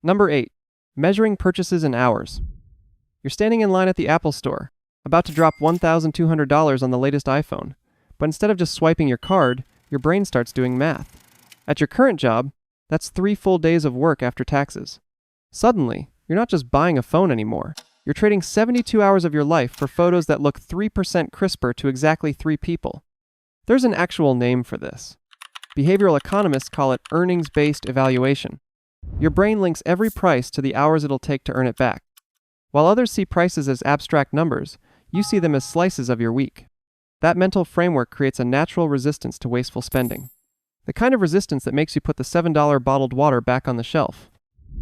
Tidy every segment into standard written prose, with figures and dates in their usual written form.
Number 8. Measuring purchases in hours. You're standing in line at the Apple Store, about to drop $1,200 on the latest iPhone, but instead of just swiping your card, your brain starts doing math. At your current job, that's 3 full days of work after taxes. Suddenly, you're not just buying a phone anymore. You're trading 72 hours of your life for photos that look 3% crisper to exactly 3 people. There's an actual name for this. Behavioral economists call it earnings-based evaluation. Your brain links every price to the hours it'll take to earn it back. While others see prices as abstract numbers, you see them as slices of your week. That mental framework creates a natural resistance to wasteful spending. The kind of resistance that makes you put the $7 bottled water back on the shelf.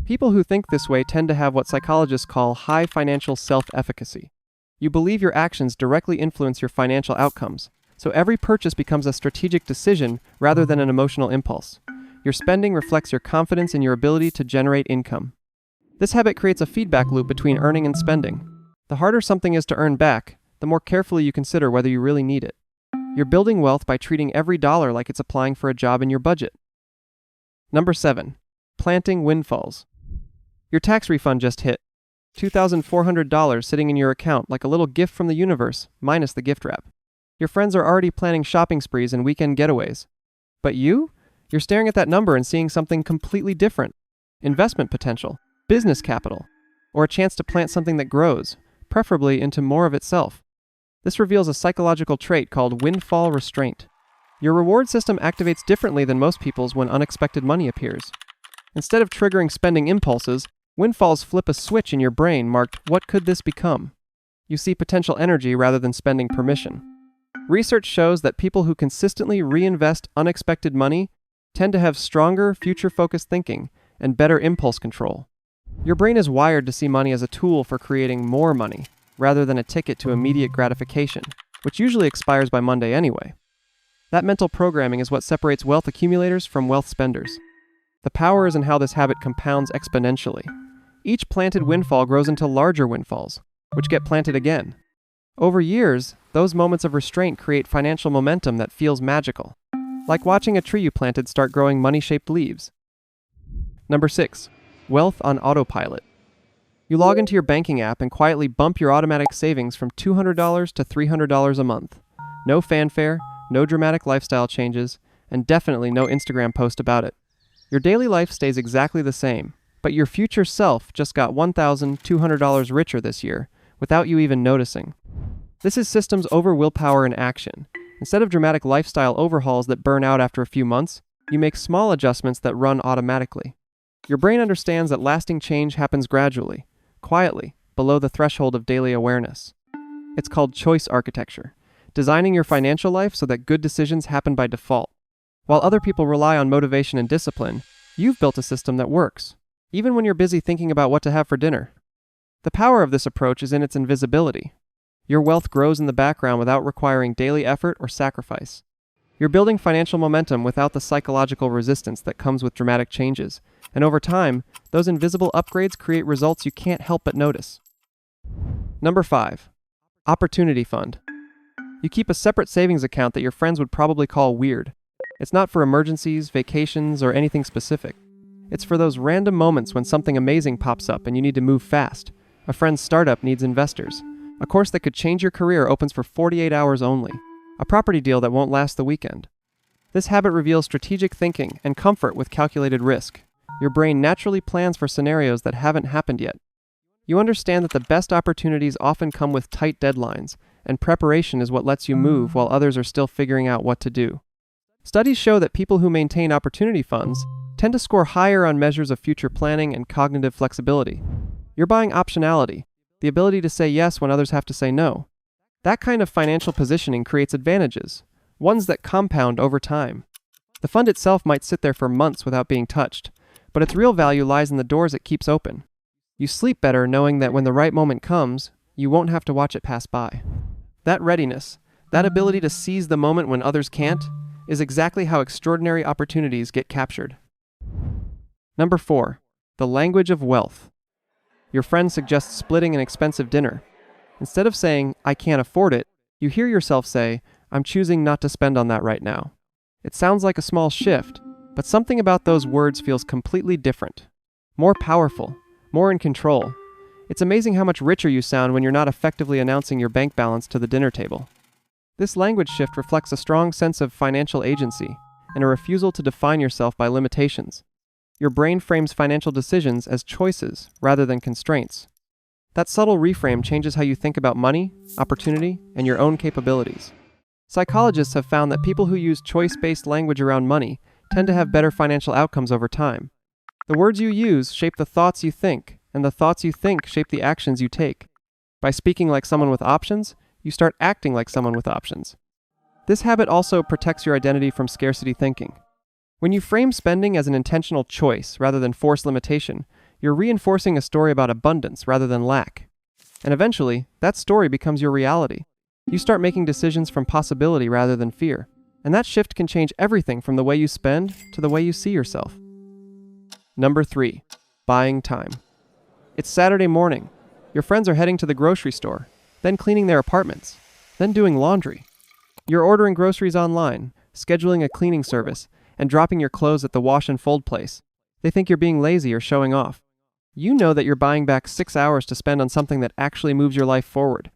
People who think this way tend to have what psychologists call high financial self-efficacy. You believe your actions directly influence your financial outcomes, so every purchase becomes a strategic decision rather than an emotional impulse. Your spending reflects your confidence in your ability to generate income. This habit creates a feedback loop between earning and spending. The harder something is to earn back, the more carefully you consider whether you really need it. You're building wealth by treating every dollar like it's applying for a job in your budget. Number 7. Planting windfalls. Your tax refund just hit. $2,400 sitting in your account like a little gift from the universe, minus the gift wrap. Your friends are already planning shopping sprees and weekend getaways. But you're staring at that number and seeing something completely different. Investment potential, business capital, or a chance to plant something that grows, preferably into more of itself. This reveals a psychological trait called windfall restraint. Your reward system activates differently than most people's when unexpected money appears. Instead of triggering spending impulses, windfalls flip a switch in your brain marked, "What could this become?" You see potential energy rather than spending permission. Research shows that people who consistently reinvest unexpected money tend to have stronger, future-focused thinking and better impulse control. Your brain is wired to see money as a tool for creating more money, rather than a ticket to immediate gratification, which usually expires by Monday anyway. That mental programming is what separates wealth accumulators from wealth spenders. The power is in how this habit compounds exponentially. Each planted windfall grows into larger windfalls, which get planted again. Over years, those moments of restraint create financial momentum that feels magical, like watching a tree you planted start growing money-shaped leaves. Number 6. Wealth on autopilot. You log into your banking app and quietly bump your automatic savings from $200 to $300 a month. No fanfare, no dramatic lifestyle changes, and definitely no Instagram post about it. Your daily life stays exactly the same, but your future self just got $1,200 richer this year, without you even noticing. This is systems over willpower in action. Instead of dramatic lifestyle overhauls that burn out after a few months, you make small adjustments that run automatically. Your brain understands that lasting change happens gradually, quietly, below the threshold of daily awareness. It's called choice architecture, designing your financial life so that good decisions happen by default. While other people rely on motivation and discipline, you've built a system that works, even when you're busy thinking about what to have for dinner. The power of this approach is in its invisibility. Your wealth grows in the background without requiring daily effort or sacrifice. You're building financial momentum without the psychological resistance that comes with dramatic changes, and over time, those invisible upgrades create results you can't help but notice. Number 5. Opportunity Fund. You keep a separate savings account that your friends would probably call weird. It's not for emergencies, vacations, or anything specific. It's for those random moments when something amazing pops up and you need to move fast. A friend's startup needs investors. A course that could change your career opens for 48 hours only. A property deal that won't last the weekend. This habit reveals strategic thinking and comfort with calculated risk. Your brain naturally plans for scenarios that haven't happened yet. You understand that the best opportunities often come with tight deadlines, and preparation is what lets you move while others are still figuring out what to do. Studies show that people who maintain opportunity funds tend to score higher on measures of future planning and cognitive flexibility. You're buying optionality, the ability to say yes when others have to say no. That kind of financial positioning creates advantages, ones that compound over time. The fund itself might sit there for months without being touched, but its real value lies in the doors it keeps open. You sleep better knowing that when the right moment comes, you won't have to watch it pass by. That readiness, that ability to seize the moment when others can't, is exactly how extraordinary opportunities get captured. Number 4. The language of wealth. Your friend suggests splitting an expensive dinner. Instead of saying, "I can't afford it," you hear yourself say, "I'm choosing not to spend on that right now." It sounds like a small shift, but something about those words feels completely different. more powerful, more in control. It's amazing how much richer you sound when you're not effectively announcing your bank balance to the dinner table. This language shift reflects a strong sense of financial agency and a refusal to define yourself by limitations. Your brain frames financial decisions as choices rather than constraints. That subtle reframe changes how you think about money, opportunity, and your own capabilities. Psychologists have found that people who use choice-based language around money tend to have better financial outcomes over time. The words you use shape the thoughts you think, and the thoughts you think shape the actions you take. By speaking like someone with options, you start acting like someone with options. This habit also protects your identity from scarcity thinking. When you frame spending as an intentional choice rather than forced limitation, you're reinforcing a story about abundance rather than lack. And eventually, that story becomes your reality. You start making decisions from possibility rather than fear. And that shift can change everything from the way you spend to the way you see yourself. Number 3, buying time. It's Saturday morning. Your friends are heading to the grocery store, then cleaning their apartments, then doing laundry. You're ordering groceries online, scheduling a cleaning service, and dropping your clothes at the wash and fold place. They think you're being lazy or showing off. You know that you're buying back 6 hours to spend on something that actually moves your life forward.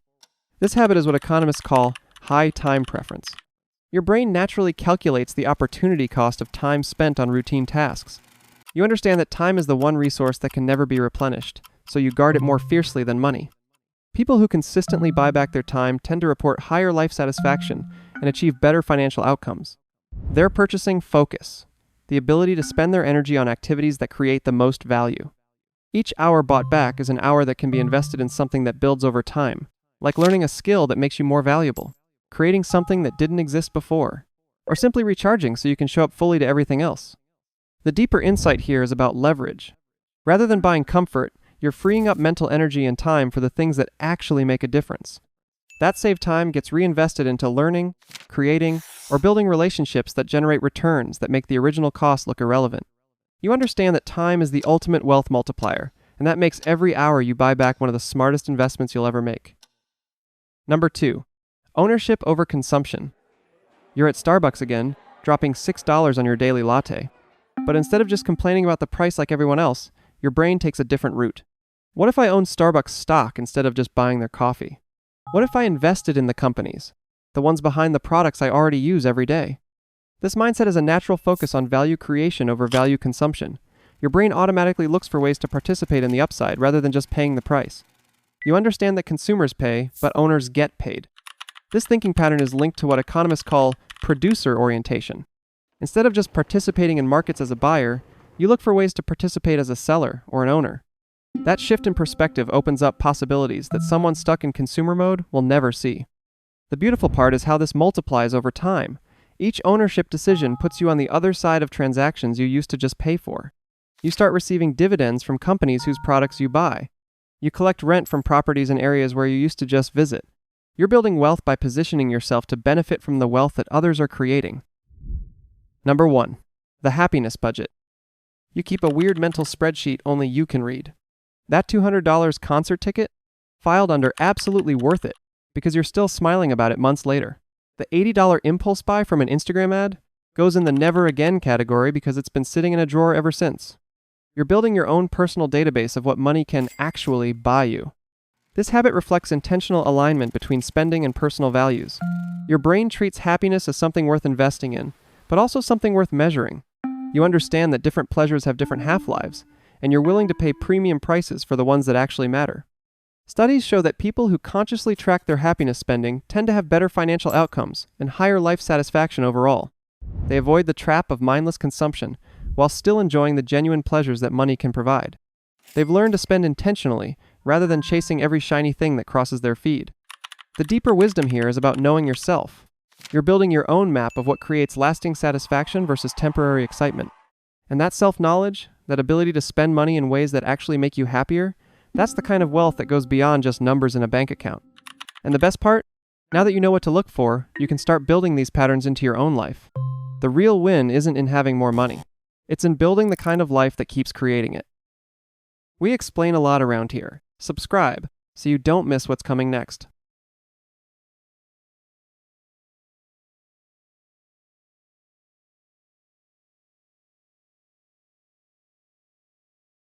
This habit is what economists call high time preference. Your brain naturally calculates the opportunity cost of time spent on routine tasks. You understand that time is the one resource that can never be replenished, so you guard it more fiercely than money. People who consistently buy back their time tend to report higher life satisfaction and achieve better financial outcomes. They're purchasing focus, the ability to spend their energy on activities that create the most value. Each hour bought back is an hour that can be invested in something that builds over time, like learning a skill that makes you more valuable, creating something that didn't exist before, or simply recharging so you can show up fully to everything else. The deeper insight here is about leverage. Rather than buying comfort, you're freeing up mental energy and time for the things that actually make a difference. That saved time gets reinvested into learning, creating, or building relationships that generate returns that make the original cost look irrelevant. You understand that time is the ultimate wealth multiplier, and that makes every hour you buy back one of the smartest investments you'll ever make. Number 2, ownership over consumption. You're at Starbucks again, dropping $6 on your daily latte. But instead of just complaining about the price like everyone else, your brain takes a different route. What if I owned Starbucks stock instead of just buying their coffee? What if I invested in the companies, the ones behind the products I already use every day? This mindset is a natural focus on value creation over value consumption. Your brain automatically looks for ways to participate in the upside rather than just paying the price. You understand that consumers pay, but owners get paid. This thinking pattern is linked to what economists call producer orientation. Instead of just participating in markets as a buyer, you look for ways to participate as a seller or an owner. That shift in perspective opens up possibilities that someone stuck in consumer mode will never see. The beautiful part is how this multiplies over time. Each ownership decision puts you on the other side of transactions you used to just pay for. You start receiving dividends from companies whose products you buy. You collect rent from properties in areas where you used to just visit. You're building wealth by positioning yourself to benefit from the wealth that others are creating. Number 1, the happiness budget. You keep a weird mental spreadsheet only you can read. That $200 concert ticket? Filed under absolutely worth it, because you're still smiling about it months later. The $80 impulse buy from an Instagram ad goes in the never again category because it's been sitting in a drawer ever since. You're building your own personal database of what money can actually buy you. This habit reflects intentional alignment between spending and personal values. Your brain treats happiness as something worth investing in, but also something worth measuring. You understand that different pleasures have different half-lives, and you're willing to pay premium prices for the ones that actually matter. Studies show that people who consciously track their happiness spending tend to have better financial outcomes and higher life satisfaction overall. They avoid the trap of mindless consumption while still enjoying the genuine pleasures that money can provide. They've learned to spend intentionally rather than chasing every shiny thing that crosses their feed. The deeper wisdom here is about knowing yourself. You're building your own map of what creates lasting satisfaction versus temporary excitement. And that self-knowledge, that ability to spend money in ways that actually make you happier, that's the kind of wealth that goes beyond just numbers in a bank account. And the best part? Now that you know what to look for, you can start building these patterns into your own life. The real win isn't in having more money. It's in building the kind of life that keeps creating it. We explain a lot around here. Subscribe so you don't miss what's coming next.